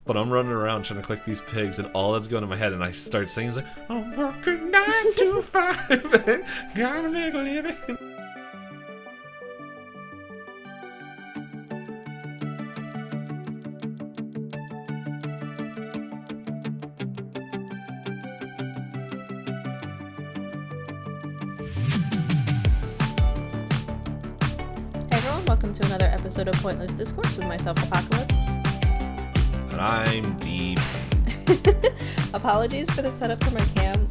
But I'm running around trying to collect these pigs, and all that's going in my head, and I start singing, it's like, I'm working 9 to 5, gotta make a living. Welcome to another episode of Pointless Discourse with myself, Hoppocalypse. And I'm deep. Apologies for the setup for my cam.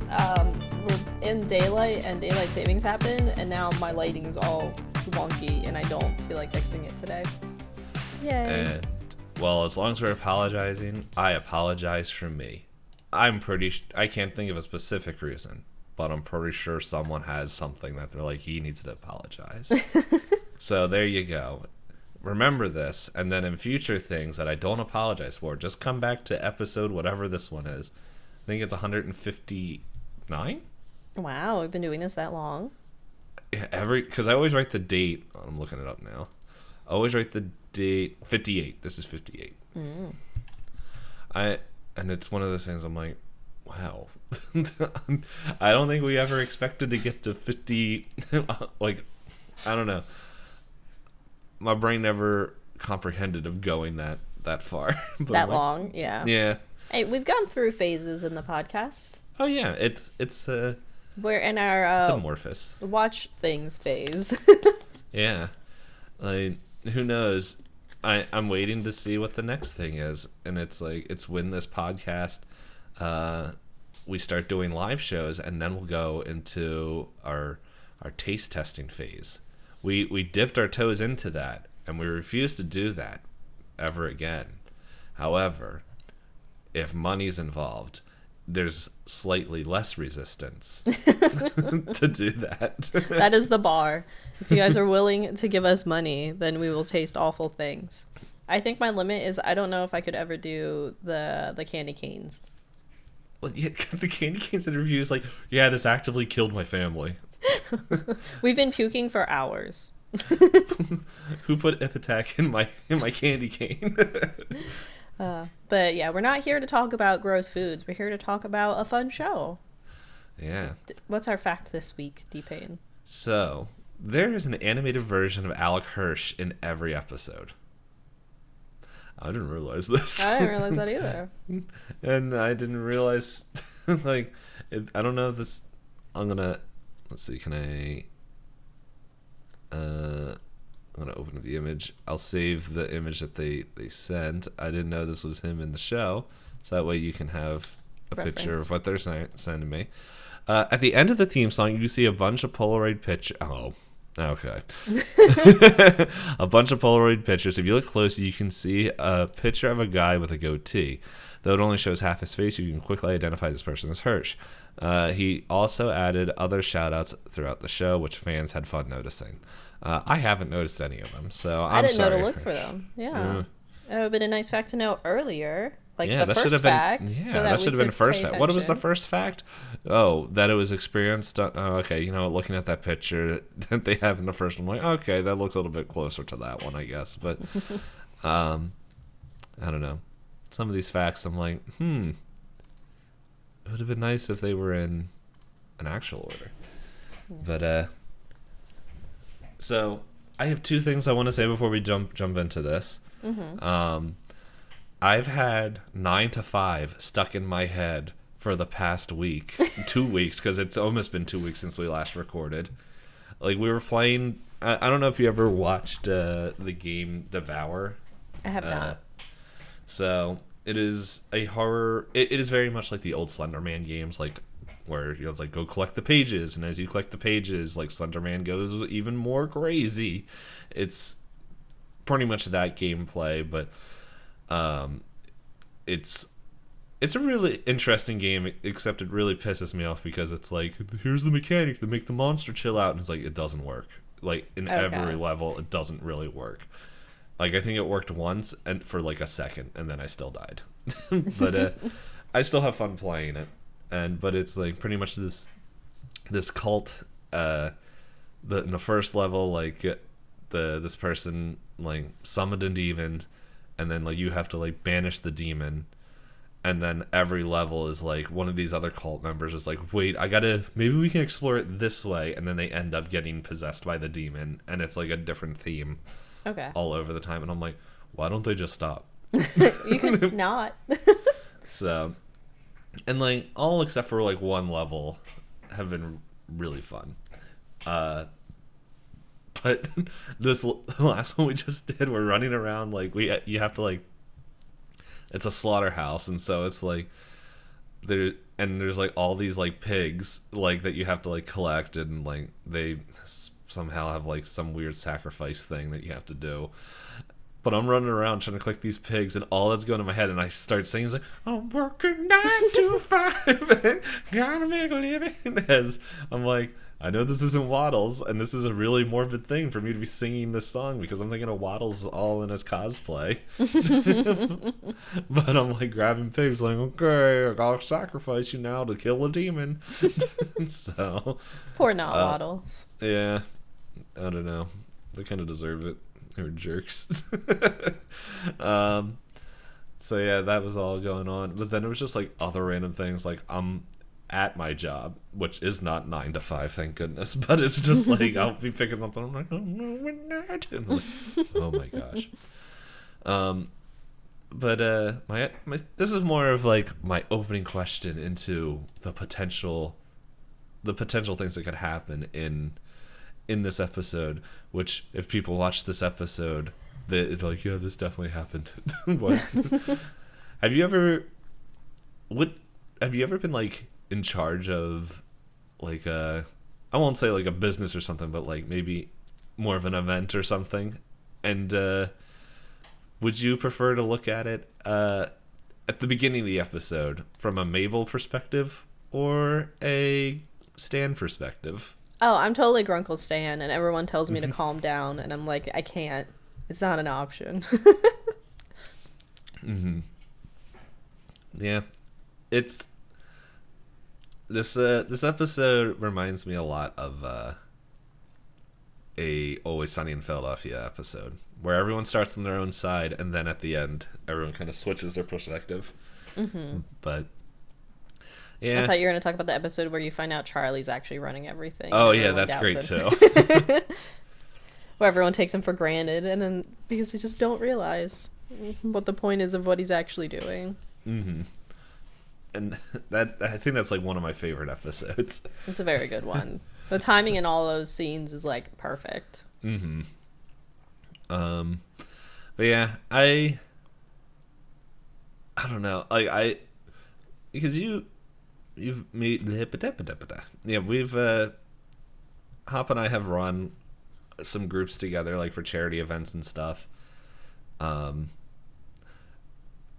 We're in daylight and daylight savings happened, and now my lighting's all wonky, and I don't feel like fixing it today. Yay. And, well, as long as we're apologizing, I apologize for me. I can't think of a specific reason, but I'm pretty sure someone has something that they're like, he needs to apologize. So there you go. Remember this, and then in future things that I don't apologize for, just come back to episode whatever this one is. I think it's 159? Wow, we've been doing this that long? Yeah, because I always write the date. I'm looking it up now. I always write the date. 58. This is 58. And it's one of those things I'm like, wow. I don't think we ever expected to get to 50. Like, I don't know. My brain never comprehended of going that far. But that long, yeah. Yeah. Hey, we've gone through phases in the podcast. Oh yeah, it's we're in our it's amorphous watch things phase. Yeah, like who knows? I'm waiting to see what the next thing is, and it's when this podcast we start doing live shows, and then we'll go into our taste testing phase. We dipped our toes into that, and we refuse to do that ever again. However, if money's involved, there's slightly less resistance to do that. That is the bar. If you guys are willing to give us money, then we will taste awful things. I think my limit is I don't know if I could ever do the candy canes. Well, yeah, the candy canes interview is like, yeah, this actively killed my family. We've been puking for hours. Who put Ep13 in my candy cane? But yeah, we're not here to talk about gross foods. We're here to talk about a fun show. Yeah. What's our fact this week, Itisdpayne? So, there is an animated version of Alec Hirsch in every episode. I didn't realize this. I didn't realize that either. And I didn't realize, I don't know if this, let's see, I'm going to open up the image. I'll save the image that they sent. I didn't know this was him in the show, so that way you can have a picture of what they're sending me. At the end of the theme song, you see a bunch of Polaroid pictures. Oh, okay. A bunch of Polaroid pictures. If you look closely, you can see a picture of a guy with a goatee. Though it only shows half his face, you can quickly identify this person as Hirsch. He also added other shout-outs throughout the show, which fans had fun noticing. I haven't noticed any of them, so I'm sorry. I didn't know to look for them. Yeah. It would have been a nice fact to know earlier. Like the first fact. Yeah, that should have been first fact. What was the first fact? Oh, that it was experienced. Oh, okay, looking at that picture that they have in the first one, I'm like, okay, that looks a little bit closer to that one, I guess. But, I don't know. Some of these facts, I'm like, it would have been nice if they were in an actual order. Yes. But, so I have two things I want to say before we jump into this. Mm-hmm. I've had 9 to 5 stuck in my head for the past week, 2 weeks, because it's almost been 2 weeks since we last recorded. Like, we were playing, I don't know if you ever watched the game Devour. I have not. So it is a horror. It is very much like the old Slender Man games, like where you go collect the pages, and as you collect the pages, like Slender Man goes even more crazy. It's pretty much that gameplay, but it's a really interesting game. Except it really pisses me off because it's like, here's the mechanic to make the monster chill out, and it's like it doesn't work. Like in every level, it doesn't really work. Like, I think it worked once and for like a second, and then I still died. But I still have fun playing it. But it's like pretty much this cult. In the first level, like this person like summoned a demon, and then like you have to like banish the demon. And then every level is like one of these other cult members is like, wait, maybe we can explore it this way. And then they end up getting possessed by the demon. And it's like a different theme all over the time. And I'm like, why don't they just stop? You can not. So, and like all except for like one level have been really fun. But this last one we just did, we're running around like you have to like, it's a slaughterhouse, and so it's like there's like all these like pigs like that you have to like collect, and like they somehow have like some weird sacrifice thing that you have to do. But I'm running around trying to collect these pigs, and all that's going in my head, and I start singing, it's like, I'm working 9 to 5, gotta make a living. As I'm like, I know this isn't Waddles, and this is a really morbid thing for me to be singing this song because I'm thinking of Waddles all in his cosplay. But I'm like grabbing pigs, like, okay, I gotta sacrifice you now to kill a demon. So Poor not Waddles. Yeah, I don't know. They kind of deserve it. They were jerks. So yeah, that was all going on. But then it was just like other random things, like I'm at my job, which is not 9 to 5, thank goodness, but it's just like I'll be picking something, I'm like, oh no, we're not. And I'm like, oh my gosh. But my this is more of like my opening question into the potential things that could happen in this episode, which if people watch this episode, they're like, yeah, this definitely happened. What? Have you ever been like in charge of like I won't say like a business or something, but like maybe more of an event or something, and would you prefer to look at it at the beginning of the episode from a Mabel perspective or a Stan perspective? Oh, I'm totally Grunkle Stan, and everyone tells me to calm down, and I'm like, I can't. It's not an option. Mm-hmm. Yeah, it's this episode reminds me a lot of a Always Sunny in Philadelphia episode where everyone starts on their own side, and then at the end, everyone kind of switches their perspective. Mm-hmm. But yeah, I thought you were going to talk about the episode where you find out Charlie's actually running everything. Oh yeah, that's great too. Where everyone takes him for granted, and then because they just don't realize what the point is of what he's actually doing. Mm-hmm. And that, I think that's like one of my favorite episodes. It's a very good one. The timing in all those scenes is like perfect. Mm-hmm. But yeah, I don't know. Like because you've made yeah, we've Hop and I have run some groups together like for charity events and stuff. I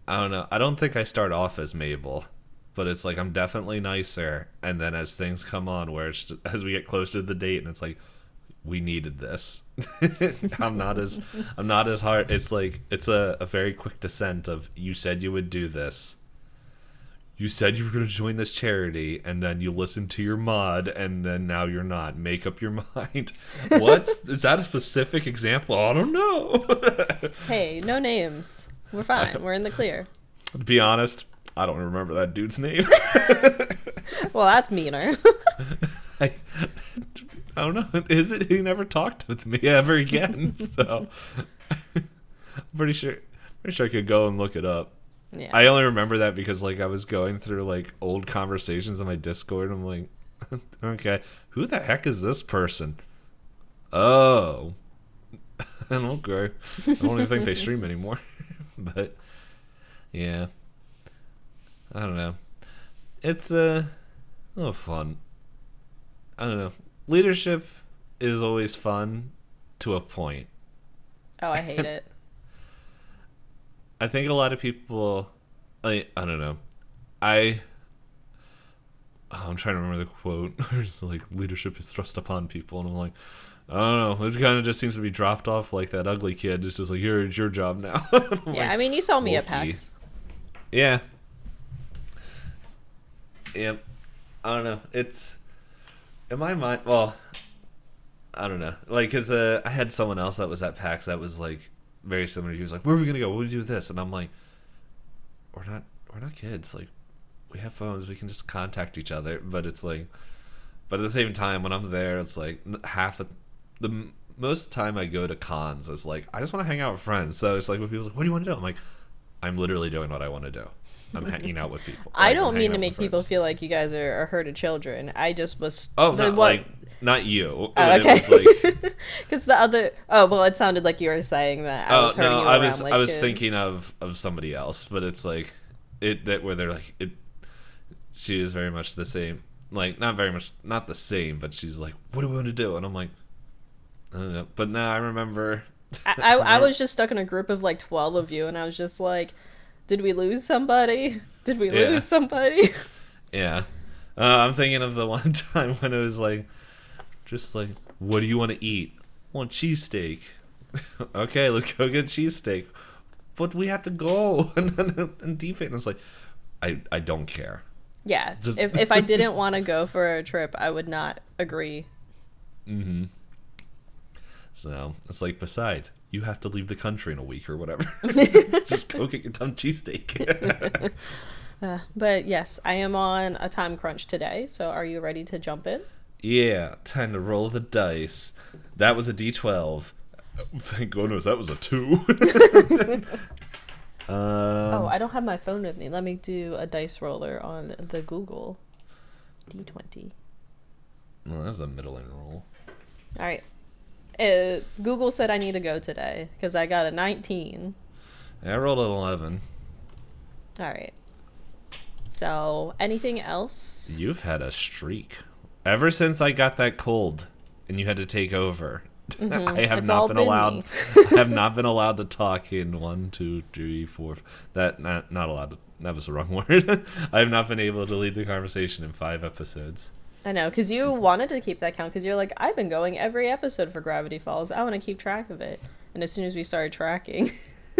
don't know. I don't think I start off as Mabel, but it's like I'm definitely nicer, and then as things come on where it's just, as we get closer to the date and it's like we needed this. I'm not as hard. It's like it's a very quick descent of you said you would do this. You said you were going to join this charity, and then you listened to your mod, and then now you're not. Make up your mind. What? Is that a specific example? I don't know. Hey, no names. We're fine. We're in the clear. To be honest, I don't remember that dude's name. Well, that's meaner. I don't know. Is it? He never talked with me ever again. So I'm pretty sure I could go and look it up. Yeah. I only remember that because like I was going through like old conversations on my Discord. I'm like, okay, who the heck is this person? Oh, okay. I don't even think they stream anymore. But yeah, I don't know. It's a little fun. I don't know. Leadership is always fun to a point. Oh, I hate it. I think a lot of people, I don't know. I'm trying to remember the quote. It's like leadership is thrust upon people, and I'm like, I don't know. It kind of just seems to be dropped off like that ugly kid. It's just like, here, it's your job now. Yeah, like, I mean, you saw me at PAX. Yeah. Yep. I don't know. It's in my mind. Well, I don't know. Like, cause I had someone else that was at PAX that was like very similar. He was like, "Where are we gonna go? What do we do with this?" And I'm like, "We're not kids. Like, we have phones. We can just contact each other." But it's like, but at the same time, when I'm there, it's like half the most time I go to cons is like I just want to hang out with friends. So it's like when people are like, "What do you want to do?" I'm like, "I'm literally doing what I want to do. I'm hanging out with people." I don't mean to make people feel like you guys are herded children. I just was. Oh, not you. Oh, okay. Because the other. Oh well, it sounded like you were saying that I was herding you around like I was kids. thinking of somebody else, but it's like where they're like it. She is very much the same. Like not very much, not the same, but she's like, "What do we want to do?" And I'm like, I don't know. But now I remember. I was just stuck in a group of like 12 of you, and I was just like, did we lose somebody? Did we lose somebody? Yeah. I'm thinking of the one time when it was like, just like, what do you want to eat? I want cheesesteak. Okay, let's go get cheesesteak. But we have to go. And Deepfane was like, I don't care. Yeah. If I didn't want to go for a trip, I would not agree. Mm-hmm. So, it's like, besides, you have to leave the country in a week or whatever. Just go get your dumb cheesesteak. But yes, I am on a time crunch today. So are you ready to jump in? Yeah, time to roll the dice. That was a D12. Thank goodness that was a 2. I don't have my phone with me. Let me do a dice roller on the Google. D20. Well, that was a middling roll. All right. Google said I need to go today because I got a 19. Yeah, I rolled an 11. All right. So, anything else? You've had a streak. Ever since I got that cold and you had to take over, I have not been allowed. I have not been allowed to talk in 1, 2, 3, 4. That not allowed. That was the wrong word. I have not been able to lead the conversation in 5 episodes. I know, because you wanted to keep that count, because you're like, I've been going every episode for Gravity Falls. I want to keep track of it. And as soon as we started tracking,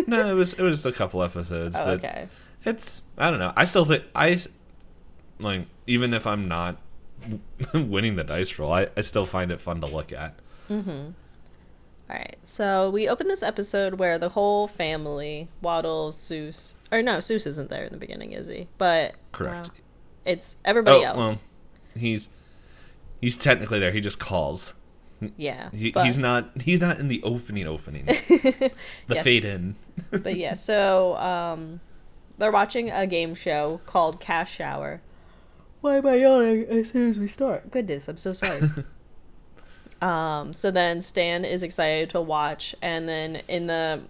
no, it was a couple episodes. Oh, but okay. It's I don't know. I still think like even if I'm not winning the dice roll, I still find it fun to look at. Mm-hmm. All right, so we open this episode where the whole family, Waddle, Seuss, or no, Seuss isn't there in the beginning, is he? But correct. It's everybody else. Well, he's technically there. He just calls. Yeah, he's not in the opening. The yes. fade in. But yeah, so they're watching a game show called Cash Shower. Why am I yawning as soon as we start? Goodness, I'm so sorry. So then Stan is excited to watch, and then in the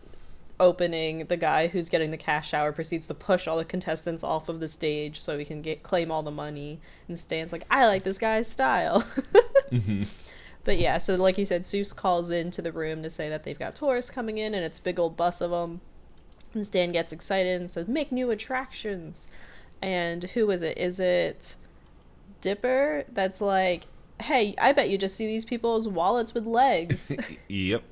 opening, the guy who's getting the cash shower proceeds to push all the contestants off of the stage so he can claim all the money. And Stan's like, I like this guy's style. Mm-hmm. But yeah, so like you said, Seuss calls into the room to say that they've got tourists coming in, and it's a big old bus of them. And Stan gets excited and says, make new attractions. And who is it? Is it Dipper? That's like, hey, I bet you just see these people's wallets with legs. Yep.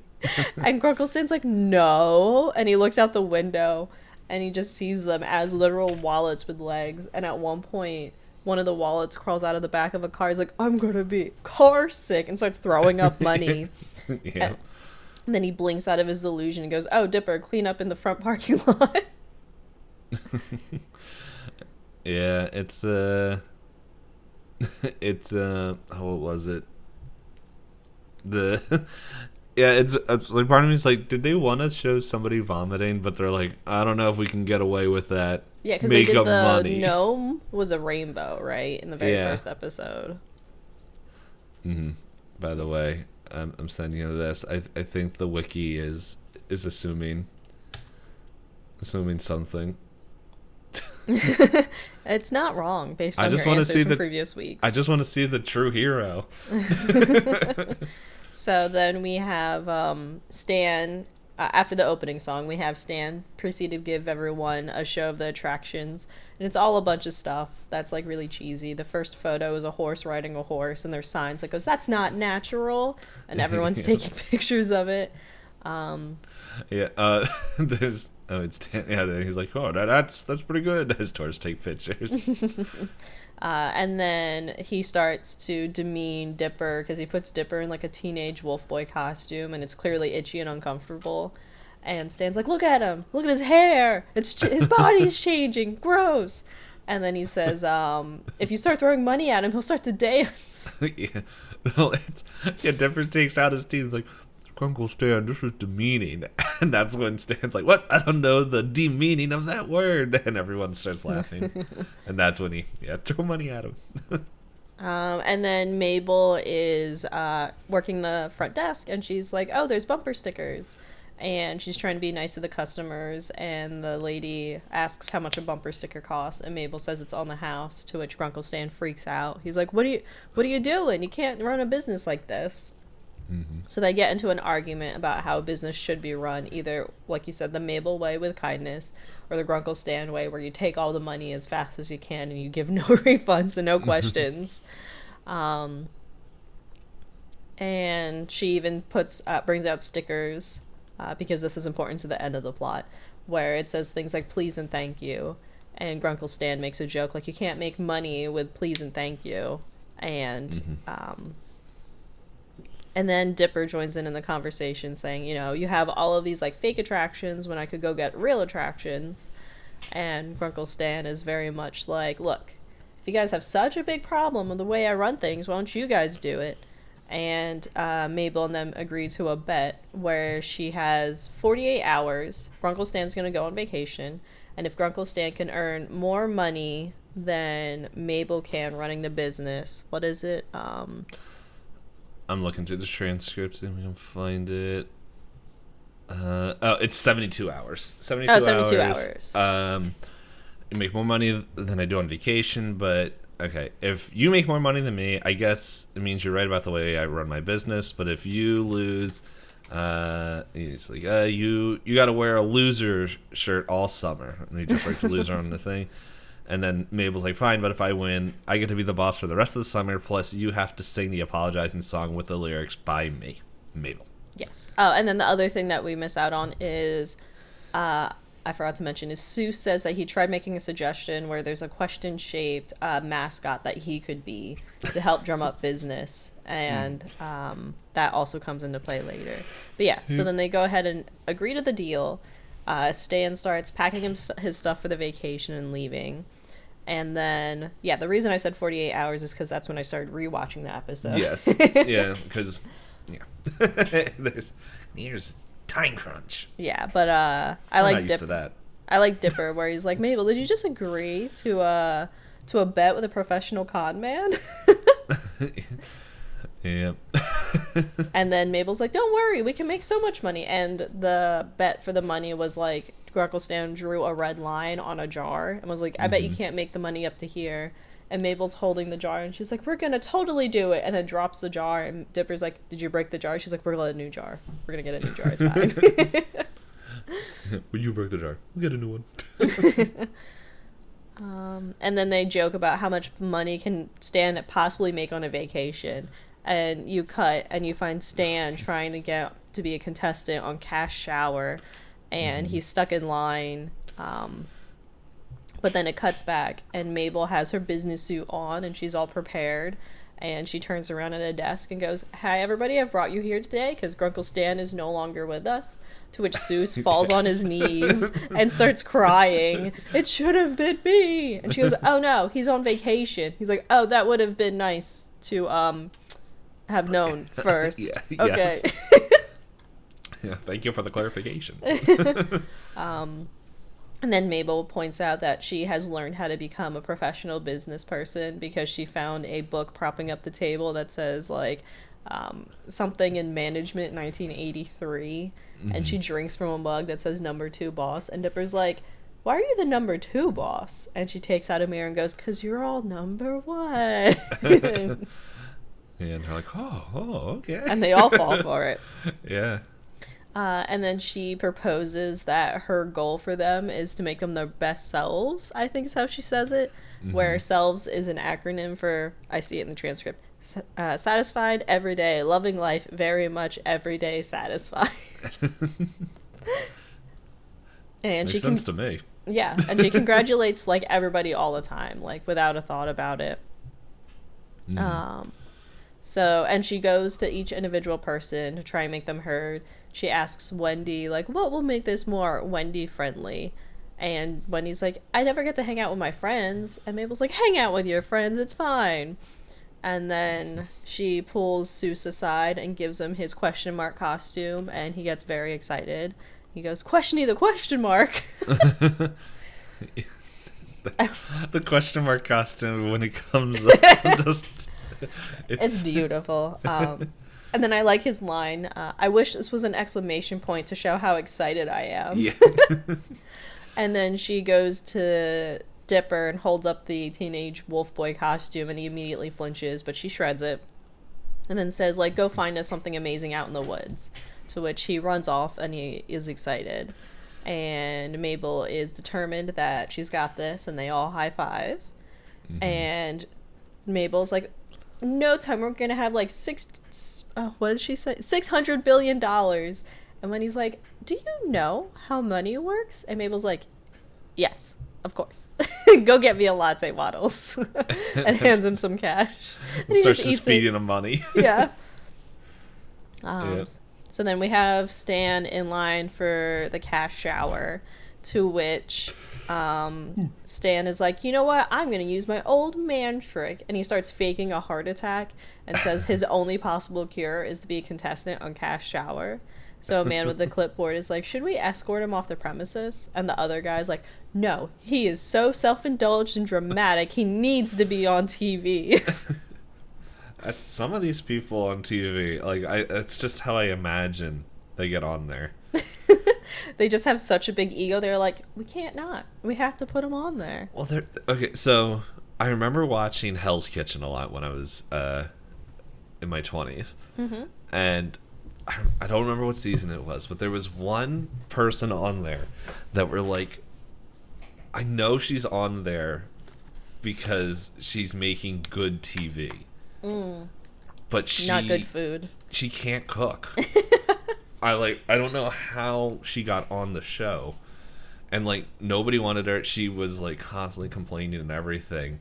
And Grunkle Stan's like, no. And he looks out the window and he just sees them as literal wallets with legs. And at one point, one of the wallets crawls out of the back of a car. He's like, I'm going to be car sick, and starts throwing up money. Yeah. And then he blinks out of his delusion and goes, oh, Dipper, clean up in the front parking lot. Yeah, it's what was it? Yeah, it's like part of me is like, did they want to show somebody vomiting? But they're like, I don't know if we can get away with that. Yeah, because they did gnome was a rainbow, right, in the very first episode. Mm-hmm. By the way, I'm sending you this. I think the wiki is assuming something. It's not wrong based on your answers from previous weeks. I just want to see the true hero. So then we have Stan, after the opening song, we have Stan proceed to give everyone a show of the attractions. And it's all a bunch of stuff that's like really cheesy. The first photo is a horse riding a horse, and there's signs that goes, that's not natural. And everyone's taking pictures of it. Yeah, there's... Oh, it's yeah. He's like, oh, that's pretty good. His tourists take pictures. And then he starts to demean Dipper because he puts Dipper in like a teenage wolf boy costume, and it's clearly itchy and uncomfortable. And Stan's like, look at him, look at his hair, his body's changing, gross. And then he says, if you start throwing money at him, he'll start to dance. Yeah. Well, Dipper takes out his teeth like, Uncle Stan, this was demeaning. And that's when Stan's like, what? I don't know the demeaning of that word. And everyone starts laughing. And that's when he, throw money at him. And then Mabel is working the front desk, and she's like, oh, there's bumper stickers. And she's trying to be nice to the customers, and the lady asks how much a bumper sticker costs, and Mabel says it's on the house, to which Grunkle Stan freaks out. He's like, what are you doing? You can't run a business like this. Mm-hmm. So they get into an argument about how business should be run, either, like you said, the Mabel way with kindness, or the Grunkle Stan way, where you take all the money as fast as you can and you give no refunds and no questions. And she even brings out stickers, because this is important to the end of the plot, where it says things like please and thank you, and Grunkle Stan makes a joke like, you can't make money with please and thank you. And and then Dipper joins in the conversation saying, you have all of these like fake attractions when I could go get real attractions. And Grunkle Stan is very much like, look, if you guys have such a big problem with the way I run things, why don't you guys do it? And Mabel and them agree to a bet where she has 48 hours. Grunkle Stan's going to go on vacation. And if Grunkle Stan can earn more money than Mabel can running the business, what is it? I'm looking through the transcripts and we can find it. It's 72 hours. 72 hours. You make more money than I do on vacation, but okay, if you make more money than me, I guess it means you're right about the way I run my business. But if you lose, it's like you got to wear a loser shirt all summer, and he just writes a loser on the thing. And then Mabel's like, fine, but if I win, I get to be the boss for the rest of the summer. Plus, you have to sing the apologizing song with the lyrics by me, Mabel. Yes. Oh, and then the other thing that we miss out on is, I forgot to mention, is Sue says that he tried making a suggestion where there's a question-shaped mascot that he could be to help drum up business. And that also comes into play later. But yeah, so then they go ahead and agree to the deal. Stan starts packing his stuff for the vacation and leaving. And then, the reason I said 48 hours is because that's when I started rewatching the episode. Yes. Because there's time crunch. Yeah, but I like Dipper. That. I like Dipper, where he's like, Mabel, did you just agree to a bet with a professional con man? Yeah. And then Mabel's like, don't worry, we can make so much money. And the bet for the money was like, Grunkle Stan drew a red line on a jar and was like, I bet you can't make the money up to here. And Mabel's holding the jar and she's like, we're gonna totally do it. And then drops the jar, and Dipper's like, did you break the jar? She's like, we're gonna get a new jar. We're gonna get a new jar, it's fine. When you broke the jar, we'll get a new one. And then they joke about how much money can Stan possibly make on a vacation. And you cut and you find Stan trying to get to be a contestant on Cash Shower, and he's stuck in line. But then it cuts back, and Mabel has her business suit on, and she's all prepared. And she turns around at a desk and goes, hi, everybody, I've brought you here today because Grunkle Stan is no longer with us. To which Seuss falls on his knees and starts crying. It should have been me. And she goes, oh, no, he's on vacation. He's like, oh, that would have been nice to have known first. Yeah, okay. Yes. Yeah, thank you for the clarification. And then Mabel points out that she has learned how to become a professional business person because she found a book propping up the table that says, like, something in management 1983. And she drinks from a mug that says number 2 boss. And Dipper's like, why are you the number 2 boss? And she takes out a mirror and goes, because you're all number 1. And they're like, oh, okay. And they all fall for it. Yeah. And then she proposes that her goal for them is to make them their best selves, I think is how she says it, where selves is an acronym for, I see it in the transcript, satisfied, everyday, loving life, very much everyday satisfied. And Makes sense to me. Yeah, and she congratulates, like, everybody all the time, like, without a thought about it. So, and she goes to each individual person to try and make them heard. She asks Wendy, like, what will make this more Wendy friendly? And Wendy's like, I never get to hang out with my friends. And Mabel's like, hang out with your friends, it's fine. And then she pulls Seuss aside and gives him his question mark costume, and he gets very excited. He goes, "Questiony the question mark." The question mark costume when it comes up, just it's beautiful. And then I like his line, I wish this was an exclamation point to show how excited I am. Yeah. And then she goes to Dipper and holds up the teenage wolf boy costume, and he immediately flinches, but she shreds it and then says, like, go find us something amazing out in the woods. To which he runs off, and he is excited. And Mabel is determined that she's got this, and they all high five. Mm-hmm. And Mabel's like, no time, we're gonna have like what did she say? $600 billion. And when he's like, do you know how money works? And Mabel's like, yes, of course. Go get me a latte, Waddles. And hands him some cash. And he starts just feeding him money. Yeah. Yep. So then we have Stan in line for the cash shower, to which Stan is like, you know what? I'm going to use my old man trick. And he starts faking a heart attack and says his only possible cure is to be a contestant on Cash Shower. So a man with the clipboard is like, should we escort him off the premises? And the other guy's like, no, he is so self-indulged and dramatic. He needs to be on TV. That's some of these people on TV. Like, it's just how I imagine they get on there. They just have such a big ego. They're like, we can't not. We have to put him on there. Well, okay. So I remember watching Hell's Kitchen a lot when I was in my 20s, and I don't remember what season it was, but there was one person on there that were like, I know she's on there because she's making good TV. But she not good food. She can't cook. I don't know how she got on the show, and like nobody wanted her. She was like constantly complaining and everything.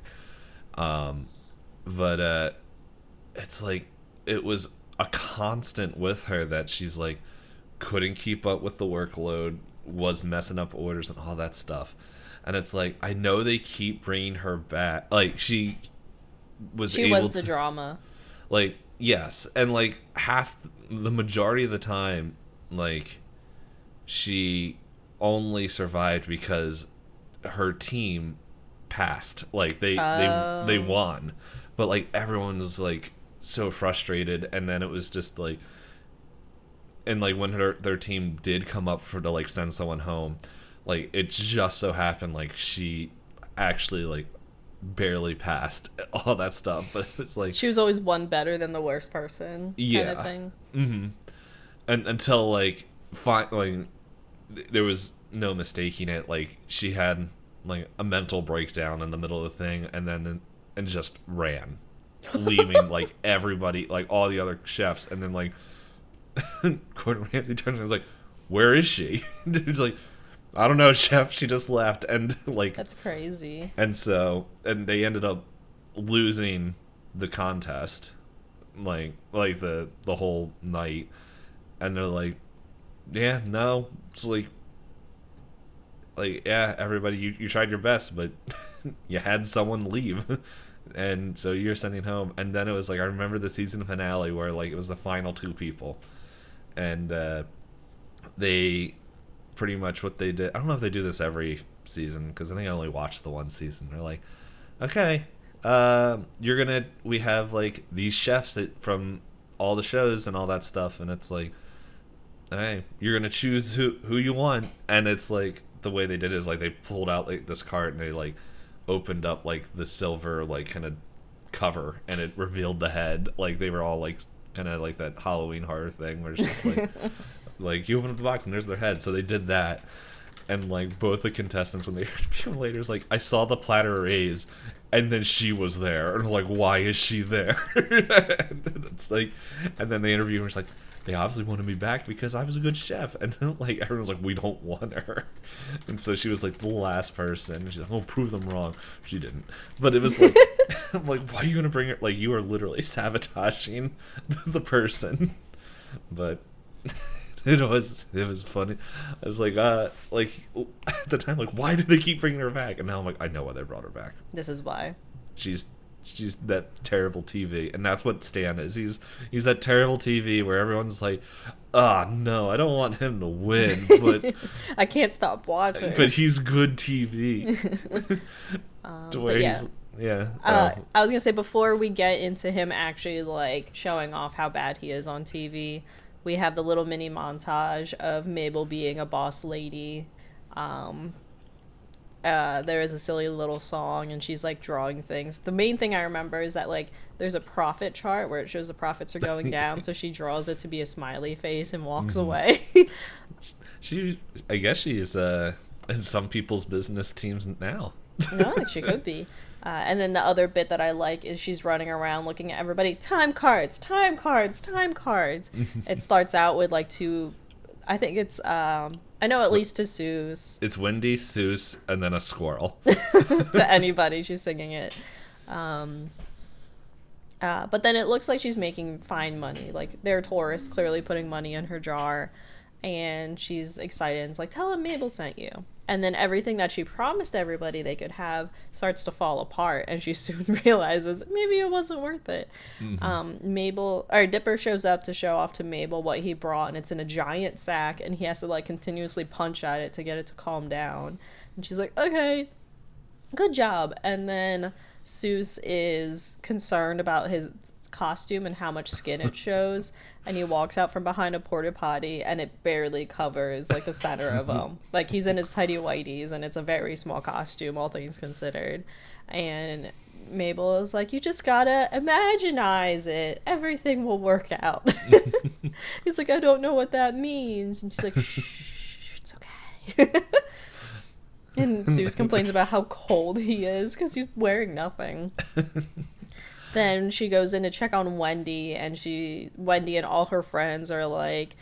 But it's like it was a constant with her that she's like couldn't keep up with the workload, was messing up orders and all that stuff. And it's like, I know they keep bringing her back. Like she was the drama. Like, yes, and like the majority of the time, like she only survived because her team passed. Like they won, but like everyone was like so frustrated, and then it was just like, and like when their team did come up to like send someone home, like it just so happened like she actually like barely passed all that stuff, but it was like she was always one better than the worst person. Yeah. Kind of thing. Mm-hmm. And until like finally there was no mistaking it. Like she had like a mental breakdown in the middle of the thing, and just ran, leaving like everybody, like all the other chefs, and then like Gordon Ramsay turned and was like, "Where is she?" He's like, I don't know, chef. She just left, and like that's crazy. And they ended up losing the contest, like the whole night, and they're like, yeah, no, it's like yeah, everybody, you tried your best, but you had someone leave, and so you're sending home. And then it was like, I remember the season finale where like it was the final two people, and they. Pretty much what they did. I don't know if they do this every season, because I think I only watched the one season. They're like, okay, we have like these chefs from all the shows and all that stuff, and it's like, hey, you're gonna choose who you want. And it's like the way they did it is like they pulled out like this cart and they like opened up like the silver like kind of cover, and it revealed the head. Like they were all like kind of like that Halloween horror thing where it's just like like you open up the box and there's their head. So they did that, and like both the contestants, when they heard later, is like, I saw the platter raise and then she was there, and like, why is she there? And it's like, and then they interview her, it's like, they obviously wanted me back because I was a good chef. And like everyone's like, we don't want her. And so she was like the last person. She's like, oh, prove them wrong. She didn't. But it was like, I'm like, why are you gonna bring her? Like, you are literally sabotaging the person. But it was funny. I was like at the time, like, why did they keep bringing her back? And now I'm like, I know why they brought her back. This is why. She's that terrible TV, and that's what Stan is. He's that terrible TV where everyone's like, no, I don't want him to win, but I can't stop watching. But he's good TV. To where I was gonna say, before we get into him actually like showing off how bad he is on TV, we have the little mini montage of Mabel being a boss lady. There is a silly little song, and she's like drawing things. The main thing I remember is that like there's a profit chart where it shows the profits are going down, so she draws it to be a smiley face and walks away. I guess she's in some people's business teams now. No, she could be. And then the other bit that I like is she's running around looking at everybody. Time cards, time cards, time cards. It starts out with like two, I think it's I know at least to Seuss. It's Wendy, Seuss, and then a squirrel. To anybody, she's singing it. But then it looks like she's making fine money. Like, they're tourists clearly putting money in her jar. And she's excited. And it's like, tell him Mabel sent you. And then everything that she promised everybody they could have starts to fall apart. And she soon realizes maybe it wasn't worth it. Dipper shows up to show off to Mabel what he brought. And it's in a giant sack. And he has to like continuously punch at it to get it to calm down. And she's like, okay, good job. And then Seuss is concerned about his costume and how much skin it shows, and he walks out from behind a porta potty and it barely covers like the center of him. Like, he's in his tidy whities and it's a very small costume, all things considered. And Mabel is like, you just gotta imaginize it, everything will work out. He's like, I don't know what that means. And she's like, shh, it's okay. And Seuss complains about how cold he is because he's wearing nothing. Then she goes in to check on Wendy, and Wendy and all her friends are like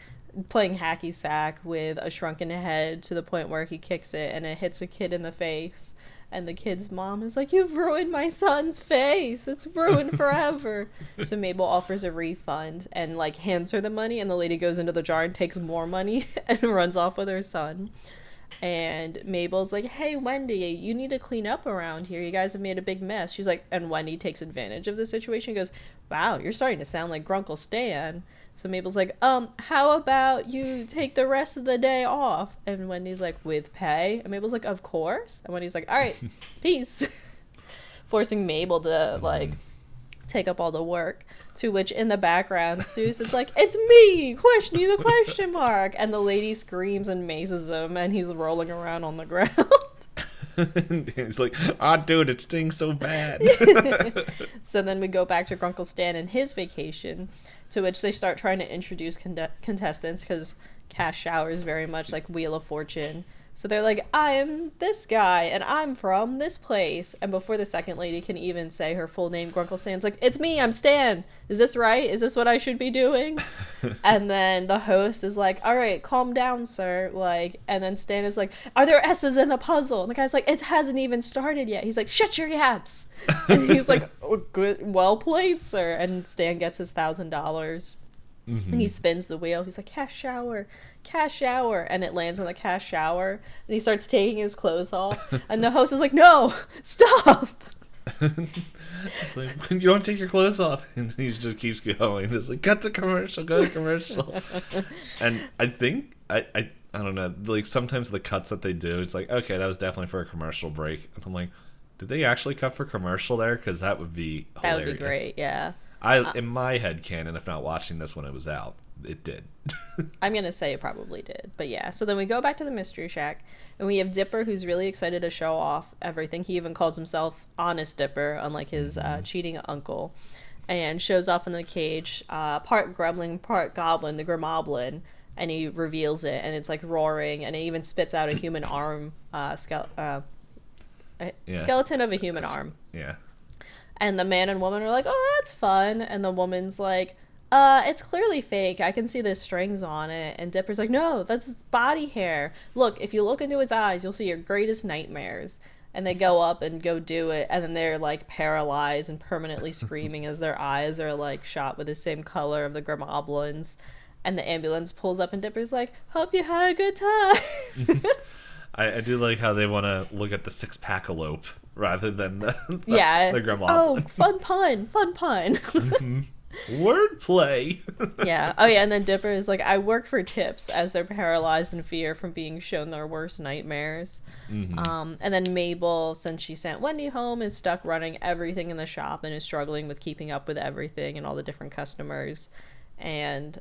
playing hacky sack with a shrunken head to the point where he kicks it and it hits a kid in the face. And the kid's mom is like, you've ruined my son's face. It's ruined forever. So Mabel offers a refund and like hands her the money, and the lady goes into the jar and takes more money and runs off with her son. And Mabel's like, hey, Wendy, you need to clean up around here. You guys have made a big mess. She's like, and Wendy takes advantage of the situation and goes, wow, you're starting to sound like Grunkle Stan. So Mabel's like, how about you take the rest of the day off? And Wendy's like, with pay? And Mabel's like, of course. And Wendy's like, all right, peace. Forcing Mabel to, like, take up all the work. To which, in the background, Seuss is like, it's me, questioning the question mark. And the lady screams and mazes him, and he's rolling around on the ground. And he's like, dude, it stings so bad. So then we go back to Grunkle Stan and his vacation, to which they start trying to introduce contestants, because Cash Shower is very much like Wheel of Fortune. So they're like, I am this guy, and I'm from this place. And before the second lady can even say her full name, Grunkle Stan's like, it's me, I'm Stan. Is this right? Is this what I should be doing? And then the host is like, all right, calm down, sir. Like, and then Stan is like, are there S's in the puzzle? And the guy's like, it hasn't even started yet. He's like, shut your yaps. And he's like, oh, good, well played, sir. And Stan gets his $1,000. And he spins the wheel. He's like, cash shower, and it lands on the cash shower, and he starts taking his clothes off, and the host is like, no, stop. It's like, you don't take your clothes off, and he just keeps going. It's like, cut the commercial, go to commercial. And I think I don't know, like sometimes the cuts that they do, it's like, okay, that was definitely for a commercial break, and I'm like, did they actually cut for commercial there? Because that would be hilarious. That would be great. Yeah. In my head canon, if not watching this when it was out, it did. I'm going to say it probably did. But yeah, so then we go back to the Mystery Shack, and we have Dipper, who's really excited to show off everything. He even calls himself Honest Dipper, unlike his cheating uncle, and shows off in the cage, part gremlin, part goblin, the Grimoblin, and he reveals it, and it's like roaring, and it even spits out a human arm, skeleton of a human arm. Yeah. And the man and woman are like, oh, that's fun. And the woman's like, It's clearly fake. I can see the strings on it. And Dipper's like, no, that's his body hair. Look, if you look into his eyes, you'll see your greatest nightmares. And they go up and go do it, and then they're like paralyzed and permanently screaming as their eyes are like shot with the same color of the Grimoblins. And the ambulance pulls up, and Dipper's like, hope you had a good time. I do like how they want to look at the six-packalope rather than the Grimoblin. Oh, fun pun. Wordplay. Yeah. Oh, yeah. And then Dipper is like, I work for tips as they're paralyzed in fear from being shown their worst nightmares. And then Mabel, since she sent Wendy home, is stuck running everything in the shop and is struggling with keeping up with everything and all the different customers. And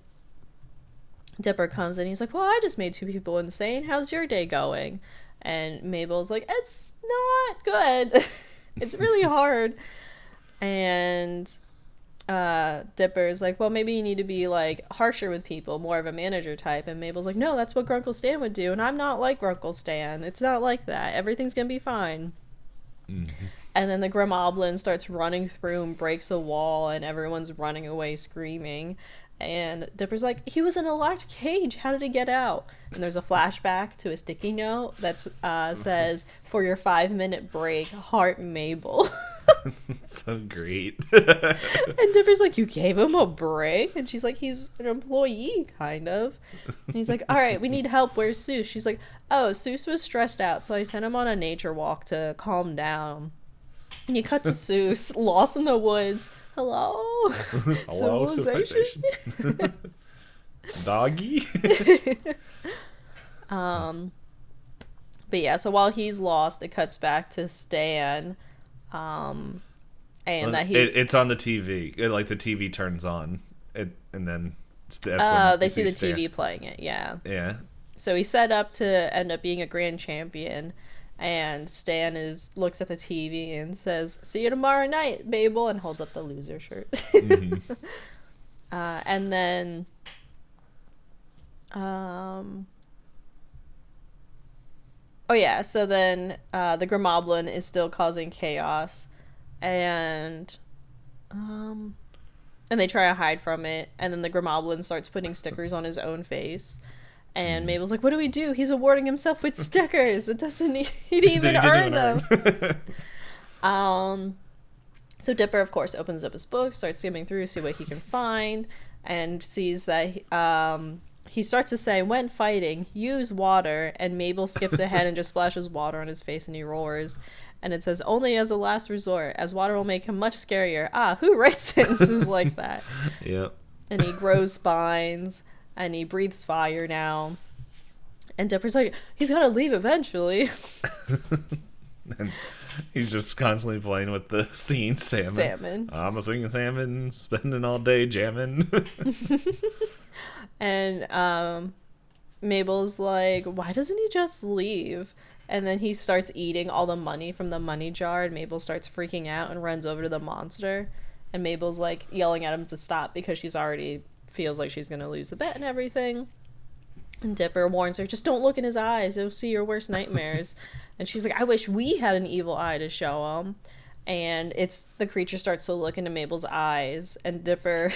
Dipper comes in. He's like, well, I just made 2 people insane. How's your day going? And Mabel's like, it's not good. It's really hard. And Dipper's like, well, maybe you need to be like harsher with people, more of a manager type. And Mabel's like, no, that's what Grunkle Stan would do, and I'm not like Grunkle Stan. It's not like that. Everything's gonna be fine. And then the Grimoblin starts running through and breaks a wall, and everyone's running away screaming. And Dipper's like, he was in a locked cage. How did he get out? And there's a flashback to a sticky note that says, for your 5-minute break, heart Mabel. So great. And Dipper's like, you gave him a break? And she's like, he's an employee, kind of. And he's like, all right, we need help. Where's Seuss? She's like, oh, Seuss was stressed out, so I sent him on a nature walk to calm down. And you cut to Seuss, lost in the woods. Hello? Hello, civilization. Doggy? But yeah, so while he's lost, it cuts back to Stan. And that it's on the TV. Like the TV turns on. And then that's when they see the Stan. TV playing it, yeah. Yeah. So he's set up to end up being a grand champion. And Stan looks at the TV and says, see you tomorrow night, Mabel, and holds up the loser shirt. And then so then the Grimoblin is still causing chaos, and they try to hide from it, and then the Grimoblin starts putting stickers on his own face. And Mabel's like, what do we do? He's awarding himself with stickers. It doesn't he didn't even earn them. So Dipper, of course, opens up his book, starts skimming through, see what he can find, and sees that he starts to say, when fighting, use water, and Mabel skips ahead and just splashes water on his face, and he roars. And it says, only as a last resort, as water will make him much scarier. Ah, who writes sentences like that? Yep. And he grows spines. And he breathes fire now. And Dipper's like, he's got to leave eventually. And he's just constantly playing with the scene salmon. I'm a swinging salmon, spending all day jamming. And Mabel's like, why doesn't he just leave? And then he starts eating all the money from the money jar. And Mabel starts freaking out and runs over to the monster. And Mabel's like yelling at him to stop because she's already feels like she's gonna lose the bet and everything. And Dipper warns her, just don't look in his eyes, you'll see your worst nightmares. And she's like, I wish we had an evil eye to show him. And the creature starts to look into Mabel's eyes, and Dipper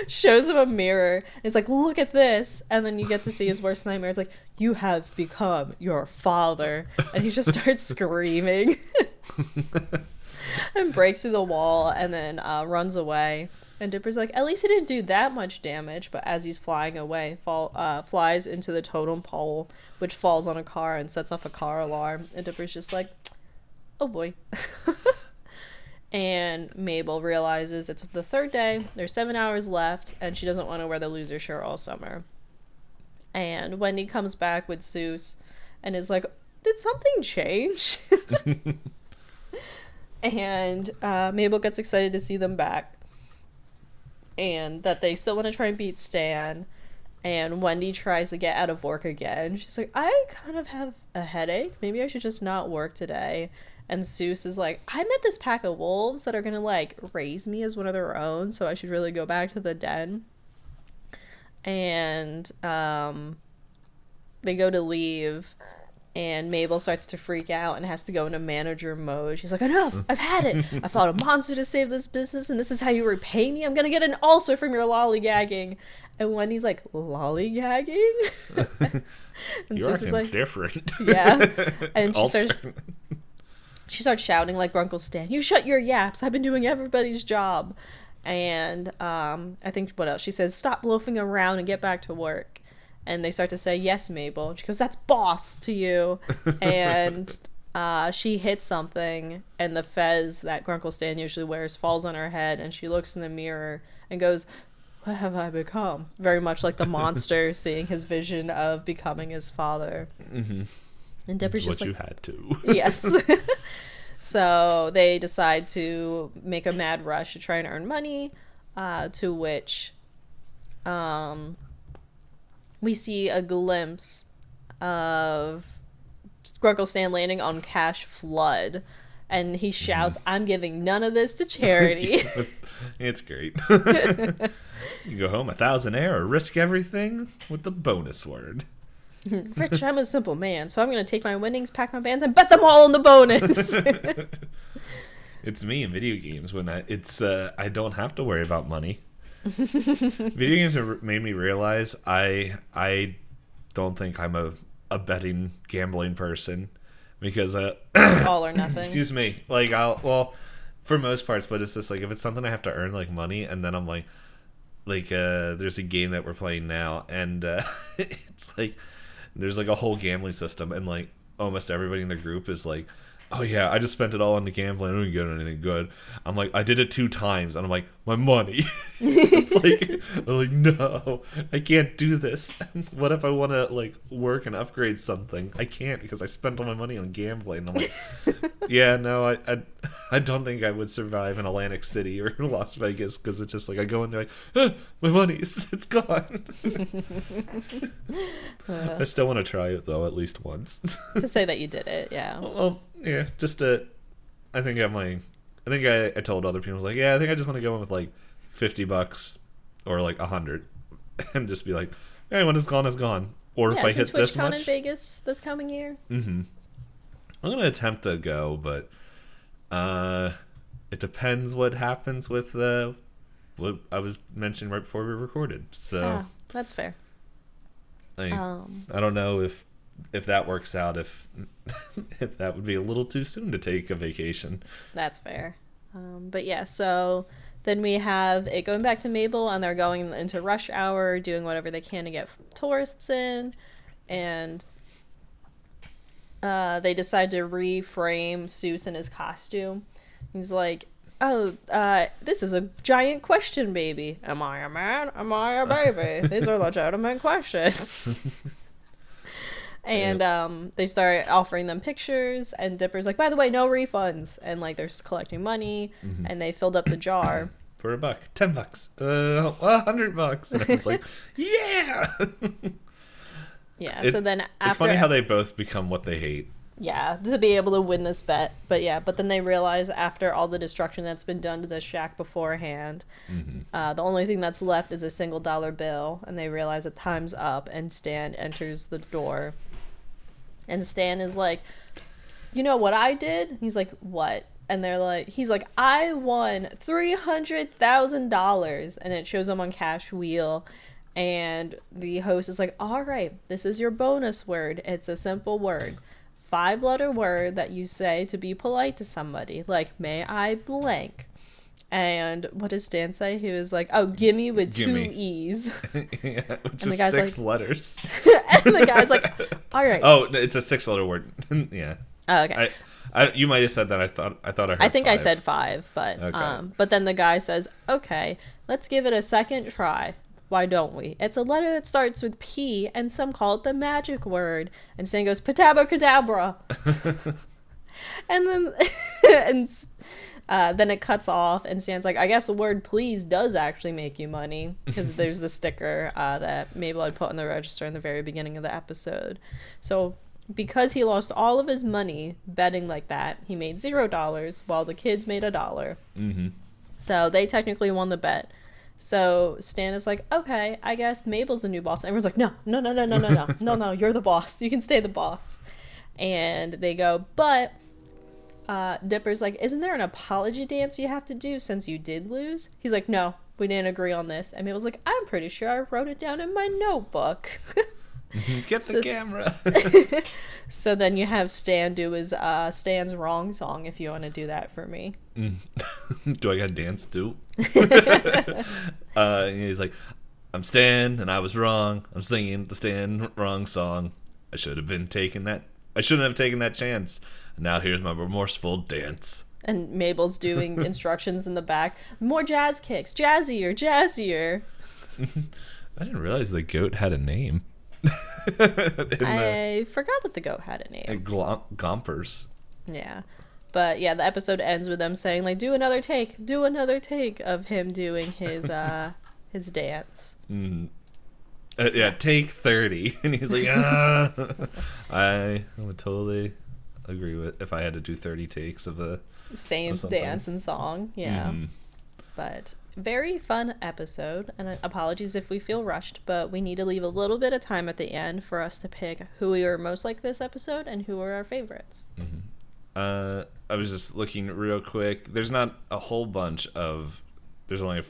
shows him a mirror and it's like, look at this. And then you get to see his worst nightmare. It's like, you have become your father. And he just starts screaming and breaks through the wall and then runs away. And Dipper's like, at least he didn't do that much damage. But as he's flying away, flies into the totem pole, which falls on a car and sets off a car alarm. And Dipper's just like, oh boy. And Mabel realizes it's the 3rd day. There's 7 hours left. And she doesn't want to wear the loser shirt all summer. And Wendy comes back with Seuss and is like, did something change? And Mabel gets excited to see them back. And that they still want to try and beat Stan. And Wendy tries to get out of work again. She's like, I kind of have a headache. Maybe I should just not work today. And Seuss is like, I met this pack of wolves that are going to, like, raise me as one of their own. So I should really go back to the den. And they go to leave. And Mabel starts to freak out and has to go into manager mode. She's like, enough! I've had it! I fought a monster to save this business, and this is how you repay me? I'm gonna get an ulcer from your lollygagging. And Wendy's like, lollygagging? And You're acting like, different. Yeah. And she starts shouting like Grunkle Stan, you shut your yaps! I've been doing everybody's job. And I think, what else? She says, stop loafing around and get back to work. And they start to say, yes, Mabel. And she goes, that's boss to you. And she hits something, and the fez that Grunkle Stan usually wears falls on her head, and she looks in the mirror and goes, what have I become? Very much like the monster seeing his vision of becoming his father. Mm-hmm. And Dipper's just what like... you had to. Yes. So they decide to make a mad rush to try and earn money, to which... we see a glimpse of Grunkle Stan landing on Cash Flood, and he shouts, I'm giving none of this to charity. It's great. You go home 1,000 air or risk everything with the bonus word. Rich, I'm a simple man, so I'm going to take my winnings, pack my bands, and bet them all on the bonus. It's me in video games when I don't have to worry about money. Video games have made me realize I don't think I'm a betting gambling person, because all or nothing. Excuse me. Like for most parts, but it's just like if it's something I have to earn like money, and then I'm like there's a game that we're playing now, and it's like there's like a whole gambling system, and like almost everybody in the group is like, oh yeah, I just spent it all on the gambling. I didn't get anything good. I'm like, I did it 2 times, and I'm like, my money. It's like, I'm like, no, I can't do this. What if I want to like work and upgrade something? I can't because I spent all my money on gambling. And I'm like, yeah, no, I don't think I would survive in Atlantic City or Las Vegas, because it's just like I go in there like, my money's it's gone. I still want to try it though, at least once. To say that you did it, yeah. Well, yeah, just I think I told other people, I was like, yeah, I think I just want to go in with like $50 or like 100, and just be like, hey, when it's gone. Or if I hit this much. in Vegas this coming year. Mm-hmm. I'm gonna attempt to go, but it depends what happens with what I was mentioning right before we recorded. So that's fair. I don't know if that works out, if that would be a little too soon to take a vacation. That's fair. But yeah, so then we have it going back to Mabel, and they're going into rush hour, doing whatever they can to get tourists in, and they decide to reframe Seuss in his costume. He's like, oh, this is a giant question, baby. Am I a man? Am I a baby? These are legitimate questions. And they start offering them pictures, and Dipper's like, by the way, no refunds. And like they're collecting money, and they filled up the jar. For $1, $10, $100. And it's like, yeah! Yeah, so then after... It's funny how they both become what they hate. Yeah, to be able to win this bet. But then they realize after all the destruction that's been done to the shack beforehand, the only thing that's left is a single dollar bill, and they realize that time's up, and Stan enters the door. And Stan is like, you know what I did? He's like, what? And he's like, I won $300,000. And it shows him on Cash Wheel. And the host is like, all right, this is your bonus word. It's a simple word. 5-letter word that you say to be polite to somebody. Like, may I blank? And what does Stan say? He was like, oh, gimme with Gimme. 2 E's. Yeah, which and is the guy's 6 like, letters. And the guy's like, all right. Oh, it's a 6-letter word. Yeah. Oh, okay. You might have said that. I thought I heard I think 5. I said 5, but okay. But then the guy says, okay, let's give it a second try. Why don't we? It's a letter that starts with P, and some call it the magic word. And Stan goes, patabra-cadabra. And then then it cuts off, and Stan's like, I guess the word please does actually make you money, because there's the sticker that Mabel had put on the register in the very beginning of the episode. So because he lost all of his money betting like that, he made $0 while the kids made $1. So they technically won the bet. So Stan is like, okay, I guess Mabel's the new boss. And everyone's like, no, you're the boss. You can stay the boss. And they go, but Dipper's like, isn't there an apology dance you have to do since you did lose? He's like, no, we didn't agree on this. And Mabel's like, I'm pretty sure I wrote it down in my notebook. Get the camera. So then you have Stan do his Stan's Wrong song if you want to do that for me. Do I got to dance too? He's like, I'm Stan and I was wrong. I'm singing the Stan Wrong song. I shouldn't have taken that chance. And now here's my remorseful dance. And Mabel's doing instructions in the back. More jazz kicks. Jazzier, jazzier. I didn't realize the goat had a name. I forgot that the goat had a name. Gompers. Yeah. But yeah, the episode ends with them saying, like, do another take of him doing his his dance. Yeah, take 30. And he's like, ah. I would totally agree with if I had to do 30 takes of a same dance and song. Yeah. But very fun episode, and apologies if we feel rushed, but we need to leave a little bit of time at the end for us to pick who we were most like this episode and who were our favorites. I was just looking real quick. There's not a whole bunch of, there's only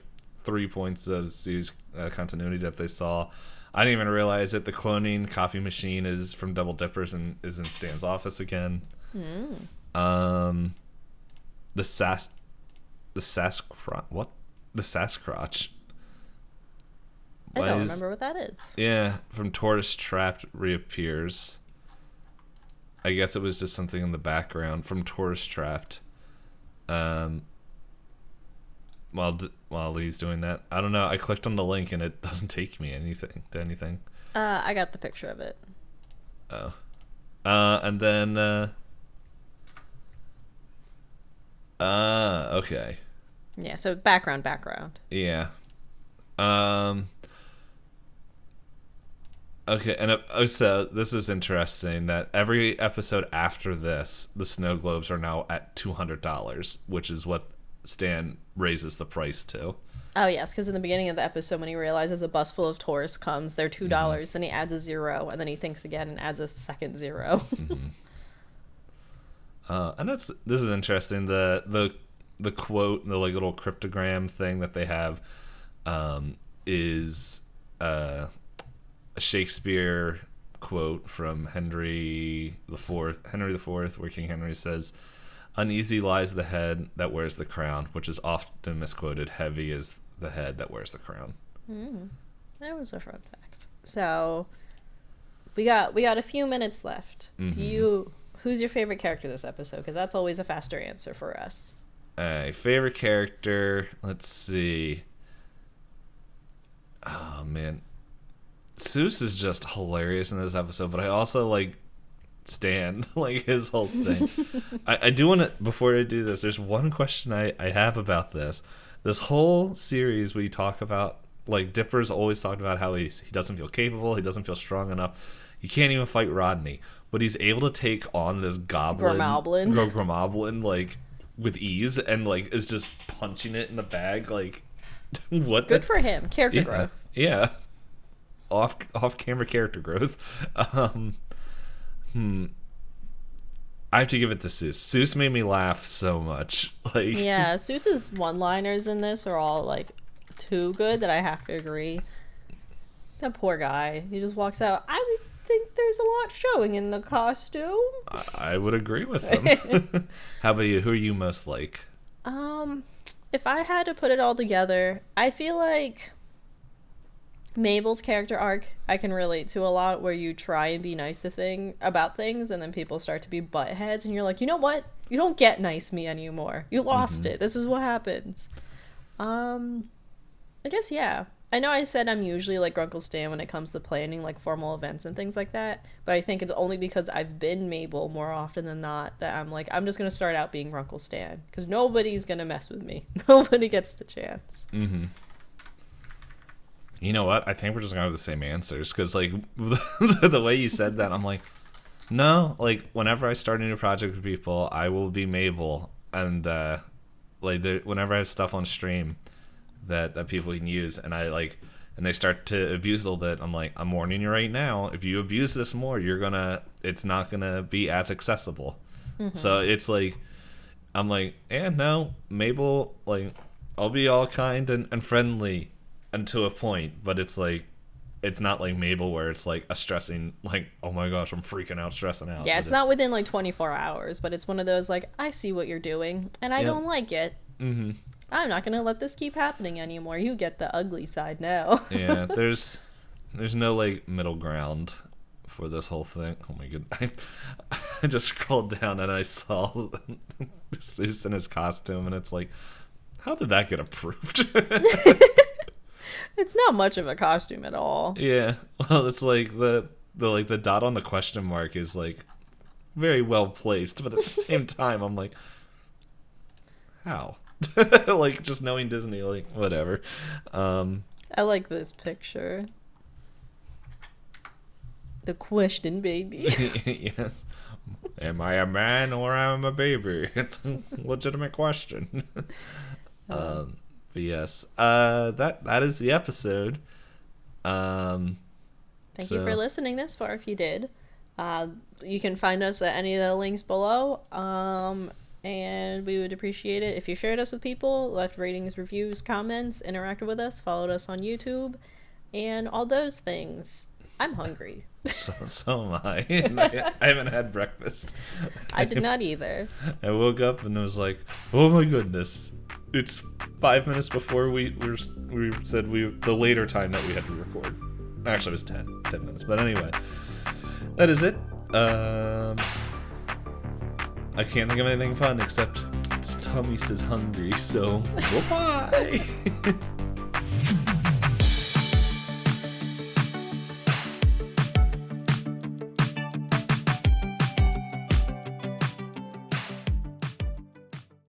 3 points of series continuity that they saw. I didn't even realize that the cloning copy machine is from Double Dippers and is in Stan's office again. The Sasquatch. I don't remember what that is. Yeah, from Tortoise Trapped reappears. I guess it was just something in the background from Tortoise Trapped. While he's doing that, I don't know. I clicked on the link and it doesn't take me to anything. I got the picture of it. Oh, and then okay. Yeah, so background. Yeah. Okay, and so this is interesting that every episode after this, the snow globes are now at $200, which is what Stan raises the price to. Oh, yes, because in the beginning of the episode, when he realizes a bus full of tourists comes, they're $2, then he adds a 0, and then he thinks again and adds a second 0. And this is interesting. The quote, the like little cryptogram thing that they have, is a Shakespeare quote from Henry IV, where King Henry says, "Uneasy lies the head that wears the crown," which is often misquoted. "Heavy is the head that wears the crown." That was a fun fact. So we got a few minutes left. Who's your favorite character this episode? Because that's always a faster answer for us. Favorite character, let's see. Oh man, Seuss is just hilarious in this episode, but I also like Stan, like his whole thing. I do want to, before I do this, there's one question I have about this whole series. We talk about, like, Dipper's always talked about how he doesn't feel capable, he doesn't feel strong enough, he can't even fight Rodney, but he's able to take on this Grimoblin like with ease, and like is just punching it in the bag. Like, what? Good for him. Character growth. Yeah. Off camera character growth. I have to give it to Seuss. Seuss made me laugh so much. Like, yeah, Seuss's one-liners in this are all like too good that I have to agree. That poor guy. He just walks out. I think there's a lot showing in the costume. I would agree with him. How about you? Who are you most like? If I had to put it all together, I feel like Mabel's character arc I can relate to a lot, where you try and be nice about things and then people start to be buttheads and you're like, you know what? You don't get nice me anymore. You lost it. This is what happens. I guess, yeah. I know I said I'm usually like Grunkle Stan when it comes to planning like formal events and things like that, but I think it's only because I've been Mabel more often than not that I'm like, I'm just going to start out being Grunkle Stan, because nobody's going to mess with me. Nobody gets the chance. You know what? I think we're just going to have the same answers, because like the way you said that, I'm like, no, like whenever I start a new project with people, I will be Mabel, and whenever I have stuff on stream that people can use, and I like and they start to abuse a little bit, I'm like, I'm warning you right now, if you abuse this more, it's not gonna be as accessible. So it's like, I'm like, no, Mabel, like, I'll be all kind and friendly until a point, but it's like, it's not like Mabel where it's like a stressing, like, oh my gosh, I'm freaking out, stressing out. Yeah, it's not within like 24 hours, but it's one of those like, I see what you're doing and I don't like it. I'm not gonna let this keep happening anymore. You get the ugly side now. Yeah, there's no like middle ground for this whole thing. Oh my god, I just scrolled down and I saw Zeus in his costume, and it's like, how did that get approved? It's not much of a costume at all. Yeah, well, it's like the dot on the question mark is like very well placed, but at the same time, I'm like, how? Like, just knowing Disney, like, whatever. I like this picture. The question, baby. Yes. Am I a man or am I a baby? It's a legitimate question. But yes, that is the episode. Thank you for listening this far if you did. You can find us at any of the links below. And we would appreciate it if you shared us with people, left ratings, reviews, comments, interacted with us, followed us on YouTube, and all those things. I'm hungry. So am I. I haven't had breakfast. I did not either. I woke up and I was like, oh my goodness. It's 5 minutes before we said the later time that we had to record. Actually, it was 10 minutes. But anyway, that is it. I can't think of anything fun except Tommy says hungry, so bye-bye.